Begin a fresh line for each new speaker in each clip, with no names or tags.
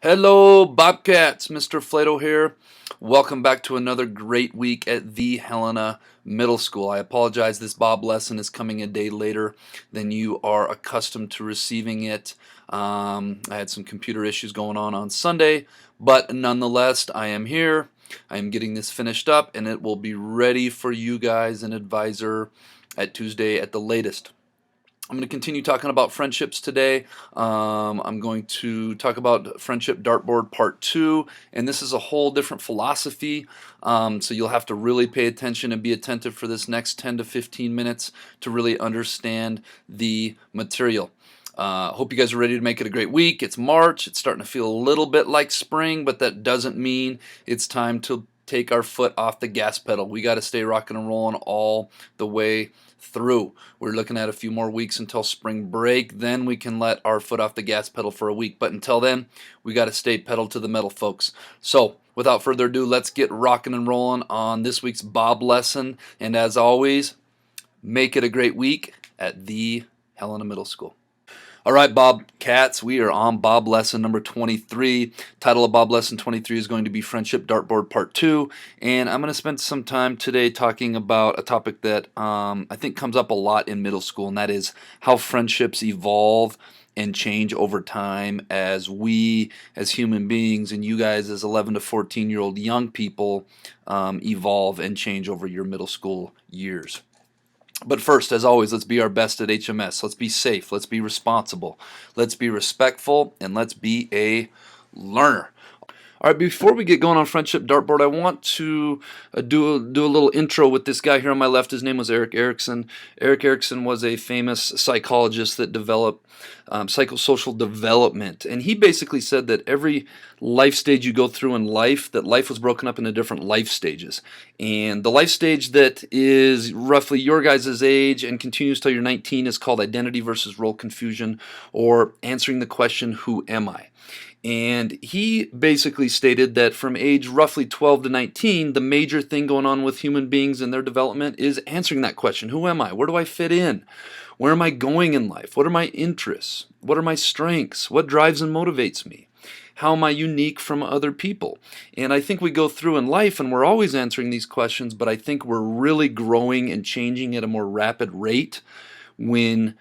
Hello, Bobcats. Mr. Flato here. Welcome back to another great week at the Helena Middle School. I apologize, this Bob lesson is coming a day later than you are accustomed to receiving it. I had some computer issues going on Sunday, but nonetheless, I am here. I am getting this finished up, and it will be ready for you guys and Advisor at Tuesday at the latest. I'm going to continue talking about friendships today. I'm going to talk about Friendship Dartboard Part 2, and this is a whole different philosophy, so you'll have to really pay attention and be attentive for this next 10 to 15 minutes to really understand the material. Hope you guys are ready to make it a great week. It's March. It's starting to feel a little bit like spring, but that doesn't mean it's time to take our foot off the gas pedal. We got to stay rocking and rolling all the way through. We're looking at a few more weeks until spring break. Then we can let our foot off the gas pedal for a week. But until then, we got to stay pedal to the metal, folks. So without further ado, let's get rocking and rolling on this week's Bob lesson. And as always, make it a great week at the Helena Middle School. All right, Bobcats, we are on Bob Lesson number 23. Title of Bob Lesson 23 is going to be Friendship Dartboard Part 2, and I'm going to spend some time today talking about a topic that I think comes up a lot in middle school, and that is how friendships evolve and change over time as we, as human beings, and you guys as 11 to 14-year-old young people evolve and change over your middle school years. But first, as always, let's be our best at HMS. Let's be safe. Let's be responsible. Let's be respectful. And let's be a learner. All right, before we get going on Friendship Dartboard, I want to do a little intro with this guy here on my left. His name was Erik Erikson. Erik Erikson was a famous psychologist that developed psychosocial development. And he basically said that every life stage you go through in life, that life was broken up into different life stages. And the life stage that is roughly your guys' age and continues till you're 19 is called identity versus role confusion, or answering the question, who am I? And he basically stated that from age roughly 12 to 19, the major thing going on with human beings and their development is answering that question. Who am I? Where do I fit in? Where am I going in life? What are my interests? What are my strengths? What drives and motivates me? How am I unique from other people? And I think we go through in life and we're always answering these questions, but I think we're really growing and changing at a more rapid rate when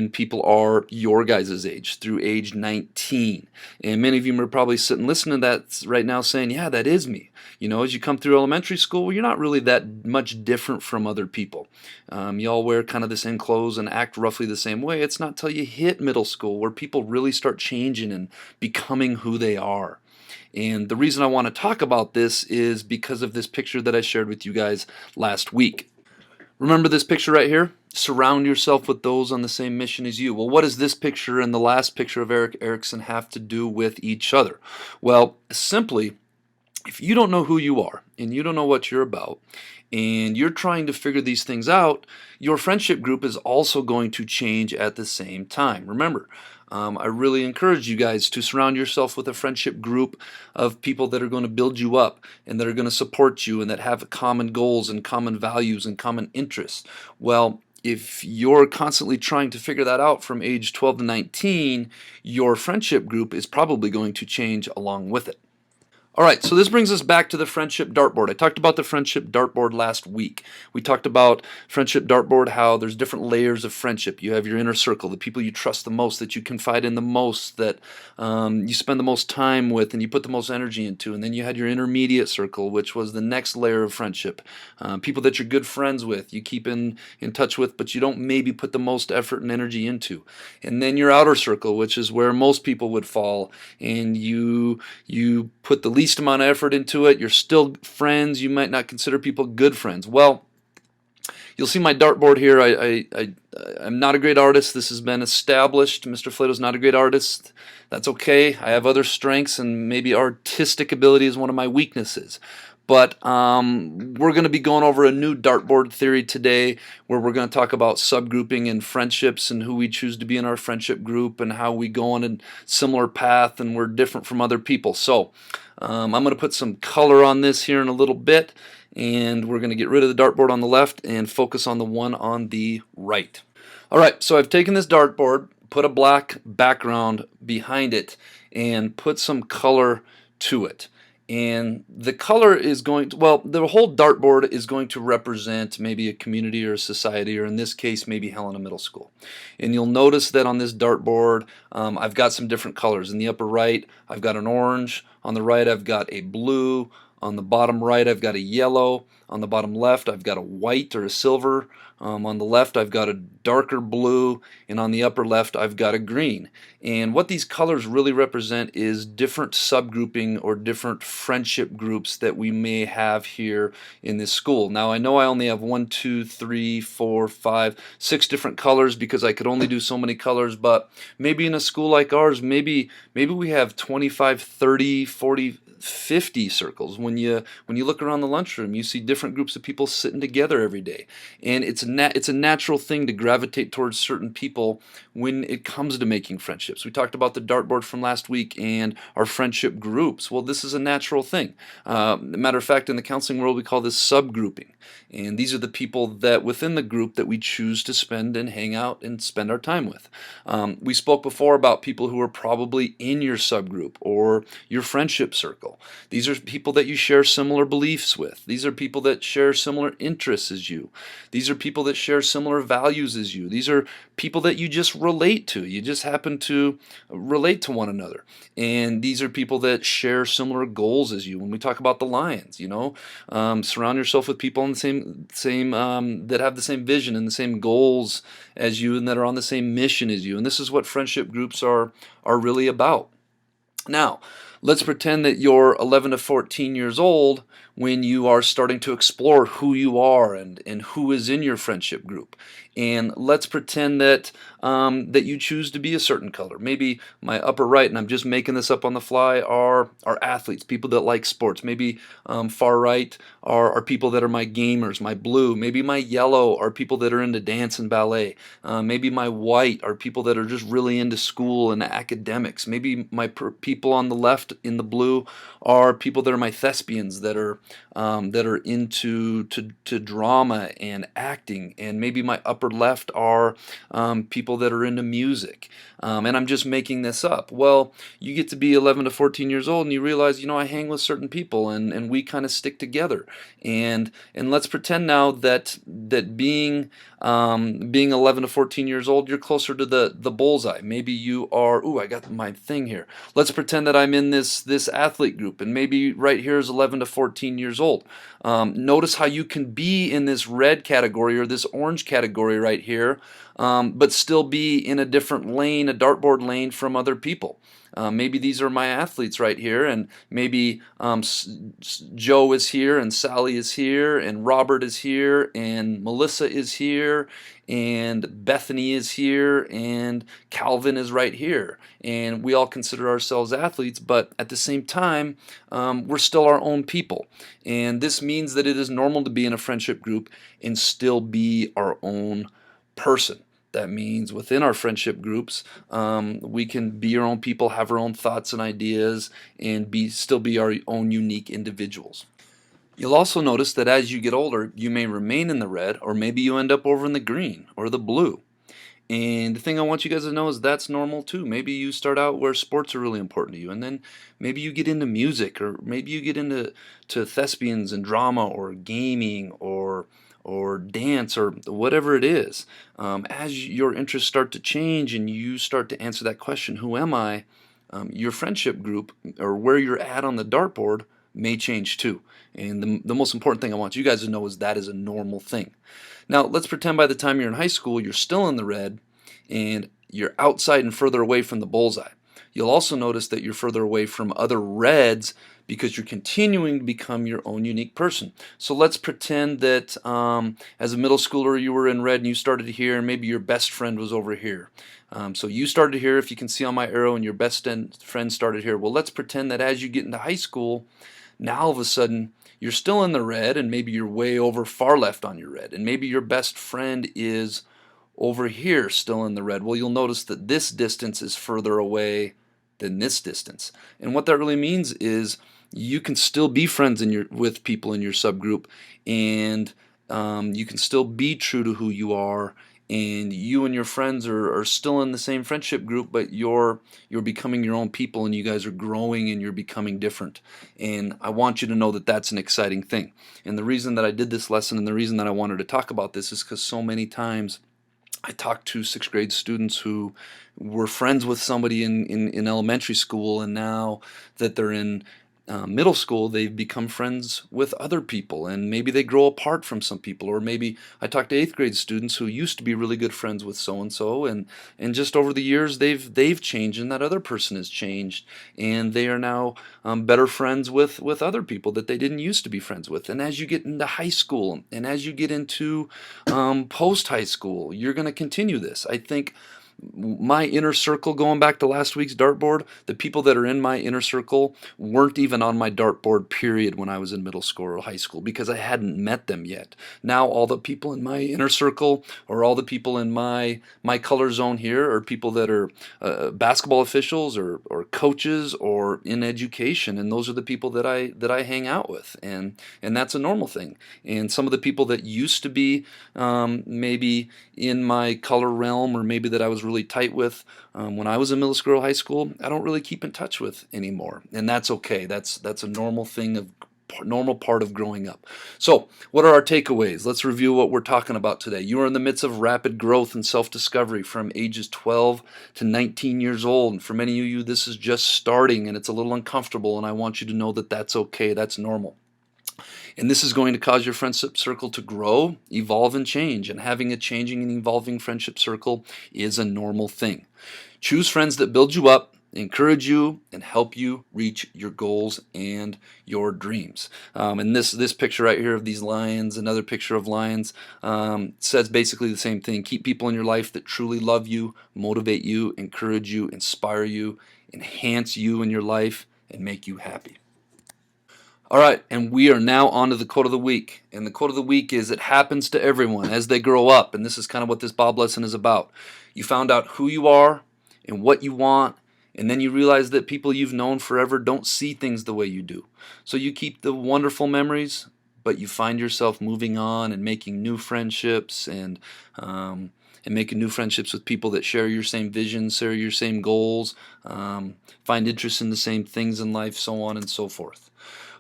people are your guys' age, through age 19. And many of you are probably sitting listening to that right now saying, yeah, that is me. You know, as you come through elementary school, you're not really that much different from other people. You all wear kind of the same clothes and act roughly the same way. It's not till you hit middle school where people really start changing and becoming who they are. And the reason I want to talk about this is because of this picture that I shared with you guys last week. Remember this picture right here? Surround yourself with those on the same mission as you. Well, what does this picture and the last picture of Erik Erikson have to do with each other? Well, simply, if you don't know who you are and you don't know what you're about and you're trying to figure these things out, your friendship group is also going to change at the same time. Remember, I really encourage you guys to surround yourself with a friendship group of people that are going to build you up and that are going to support you and that have common goals and common values and common interests. Well, if you're constantly trying to figure that out from age 12 to 19, your friendship group is probably going to change along with it. All right, so this brings us back to the Friendship Dartboard. I talked about the Friendship Dartboard last week. We talked about Friendship Dartboard, how there's different layers of friendship. You have your inner circle, the people you trust the most, that you confide in the most, that you spend the most time with and you put the most energy into. And then you had your intermediate circle, which was the next layer of friendship. People that you're good friends with, you keep in touch with, but you don't maybe put the most effort and energy into. And then your outer circle, which is where most people would fall, and you put the least amount of effort into it. You're still friends. You might not consider people good friends. Well, you'll see my dartboard here. I'm not a great artist. This has been established. Mr. Flato's not a great artist. That's okay. I have other strengths, and maybe artistic ability is one of my weaknesses. But we're going to be going over a new dartboard theory today where we're going to talk about subgrouping and friendships and who we choose to be in our friendship group and how we go on a similar path and we're different from other people. So I'm going to put some color on this here in a little bit, and we're going to get rid of the dartboard on the left and focus on the one on the right. All right, so I've taken this dartboard, put a black background behind it, and put some color to it. And the color is going to, well, the whole dartboard is going to represent maybe a community or a society, or in this case, maybe Helena Middle School. And you'll notice that on this dartboard, I've got some different colors. In the upper right, I've got an orange. On the right, I've got a blue. On the bottom right, I've got a yellow. On the bottom left, I've got a white or a silver. On the left, I've got a darker blue, and on the upper left, I've got a green. And what these colors really represent is different subgrouping or different friendship groups that we may have here in this school. Now, I know I only have 1, 2, 3, 4, 5, 6 different colors because I could only do so many colors, but maybe in a school like ours, maybe we have 25, 30, 40, 50 circles. When you look around the lunchroom, you see different groups of people sitting together every day, and it's a natural thing to gravitate towards certain people when it comes to making friendships. We talked about the dartboard from last week and our friendship groups. Well, this is a natural thing. Matter of fact, in the counseling world, we call this subgrouping, and these are the people that within the group that we choose to spend and hang out and spend our time with. We spoke before about people who are probably in your subgroup or your friendship circle. These are people that you share similar beliefs with. These are people that share similar interests as you. These are people that share similar values as you. These are people that you just relate to. You just happen to relate to one another. And these are people that share similar goals as you. When we talk about the Lions, surround yourself with people on the same that have the same vision and the same goals as you, and that are on the same mission as you. And this is what friendship groups are really about. Now, let's pretend that you're 11 to 14 years old when you are starting to explore who you are and who is in your friendship group. And let's pretend that that you choose to be a certain color. Maybe my upper right, and I'm just making this up on the fly, are athletes, people that like sports. Maybe far right are people that are my gamers. My blue, maybe my yellow are people that are into dance and ballet. Maybe my white are people that are just really into school and academics. Maybe my people on the left in the blue are people that are my thespians that are into drama and acting. And maybe my upper left are people that are into music. And I'm just making this up. Well, you get to be 11 to 14 years old and you realize, I hang with certain people and we kind of stick together. And let's pretend now that being 11 to 14 years old, you're closer to the bullseye. Maybe you are, I got my thing here. Let's pretend that I'm in this athlete group, and maybe right here is 11 to 14 years old. Notice how you can be in this red category or this orange category right here, but still be in a different lane, a dartboard lane from other people. Maybe these are my athletes right here, and maybe Joe is here, and Sally is here, and Robert is here, and Melissa is here, and Bethany is here, and Calvin is right here. And we all consider ourselves athletes, but at the same time, we're still our own people. And this means that it is normal to be in a friendship group and still be our own person. That means within our friendship groups, we can be our own people, have our own thoughts and ideas, and still be our own unique individuals. You'll also notice that as you get older, you may remain in the red, or maybe you end up over in the green or the blue. And the thing I want you guys to know is that's normal too. Maybe you start out where sports are really important to you, and then maybe you get into music, or maybe you get into thespians and drama or gaming or dance or whatever it is. As your interests start to change and you start to answer that question, who am I? Your friendship group or where you're at on the dartboard may change too. And the most important thing I want you guys to know is that is a normal thing. Now, let's pretend by the time you're in high school, you're still in the red and you're outside and further away from the bullseye. You'll also notice that you're further away from other reds because you're continuing to become your own unique person. So let's pretend that as a middle schooler you were in red and you started here, and maybe your best friend was over here. So you started here, if you can see on my arrow, and your best friend started here. Well, let's pretend that as you get into high school, now all of a sudden you're still in the red, and maybe you're way over far left on your red, and maybe your best friend is over here still in the red. Well, you'll notice that this distance is further away than this distance. And what that really means is you can still be friends with people in your subgroup, and you can still be true to who you are and you and your friends are still in the same friendship group, but you're becoming your own people, and you guys are growing and you're becoming different. And I want you to know that that's an exciting thing. And the reason that I did this lesson and the reason that I wanted to talk about this is because so many times I talked to sixth grade students who were friends with somebody in elementary school, and now that they're in middle school, they've become friends with other people, and maybe they grow apart from some people. Or maybe I talked to eighth grade students who used to be really good friends with so and so, and just over the years they've changed, and that other person has changed, and they are now better friends with other people that they didn't used to be friends with. And as you get into high school and as you get into post high school, you're going to continue this. I think my inner circle, going back to last week's dartboard, the people that are in my inner circle weren't even on my dartboard period when I was in middle school or high school, because I hadn't met them yet. Now all the people in my inner circle, or all the people in my color zone here, are people that are basketball officials or coaches or in education, and those are the people that I hang out with, and that's a normal thing. And some of the people that used to be maybe in my color realm, or maybe that I was really tight with when I was in middle school or high school, I don't really keep in touch with anymore, and that's okay. That's a normal thing of normal part of growing up. So, what are our takeaways? Let's review what we're talking about today. You are in the midst of rapid growth and self-discovery from ages 12 to 19 years old. And for many of you, this is just starting, and it's a little uncomfortable, and I want you to know that that's okay. That's normal. And this is going to cause your friendship circle to grow, evolve, and change. And having a changing and evolving friendship circle is a normal thing. Choose friends that build you up, encourage you, and help you reach your goals and your dreams. And this picture right here of these lions, another picture of lions, says basically the same thing. Keep people in your life that truly love you, motivate you, encourage you, inspire you, enhance you in your life, and make you happy. All right, and we are now on to the quote of the week. And the quote of the week is, "It happens to everyone as they grow up." And this is kind of what this Bob lesson is about. You found out who you are and what you want, and then you realize that people you've known forever don't see things the way you do. So you keep the wonderful memories, but you find yourself moving on and making new friendships, and making new friendships with people that share your same vision, share your same goals, find interest in the same things in life, so on and so forth.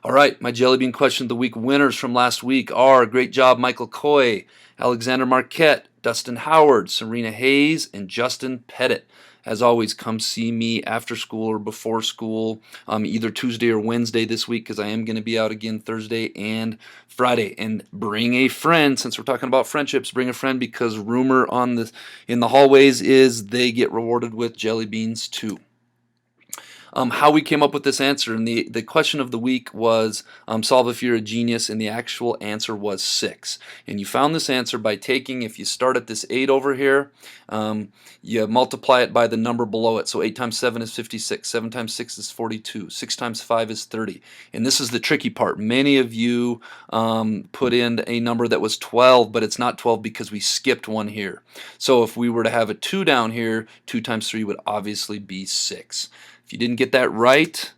All right, my JellyBean question of the week winners from last week are: great job, Michael Coy, Alexander Marquette, Dustin Howard, Serena Hayes, and Justin Pettit. As always, come see me after school or before school, either Tuesday or Wednesday this week, because I am going to be out again Thursday and Friday. And bring a friend, since we're talking about friendships. Bring a friend, because rumor in the hallways is they get rewarded with jelly beans too. How we came up with this answer, and the question of the week was solve if you're a genius, and the actual answer was 6. And you found this answer by taking, if you start at this 8 over here, you multiply it by the number below it. So 8 times 7 is 56, 7 times 6 is 42, 6 times 5 is 30. And this is the tricky part. Many of you put in a number that was 12, but it's not 12 because we skipped one here. So if we were to have a 2 down here, 2 times 3 would obviously be 6. If you didn't get that right,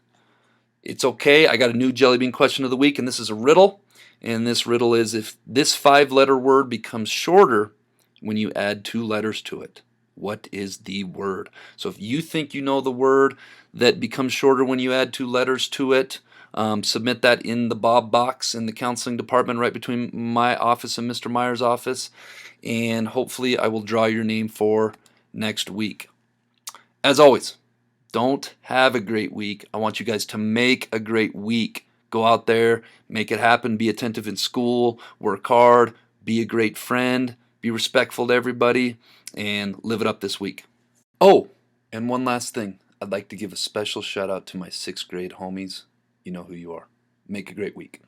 it's okay. I got a new JellyBean question of the week, and this is a riddle. And this riddle is, if this 5-letter word becomes shorter when you add 2 letters to it, what is the word? So if you think you know the word that becomes shorter when you add 2 letters to it, submit that in the Bob box in the counseling department right between my office and Mr. Meyer's office, and hopefully I will draw your name for next week. As always, don't have a great week. I want you guys to make a great week. Go out there, make it happen, be attentive in school, work hard, be a great friend, be respectful to everybody, and live it up this week. Oh, and one last thing. I'd like to give a special shout out to my 6th grade homies. You know who you are. Make a great week.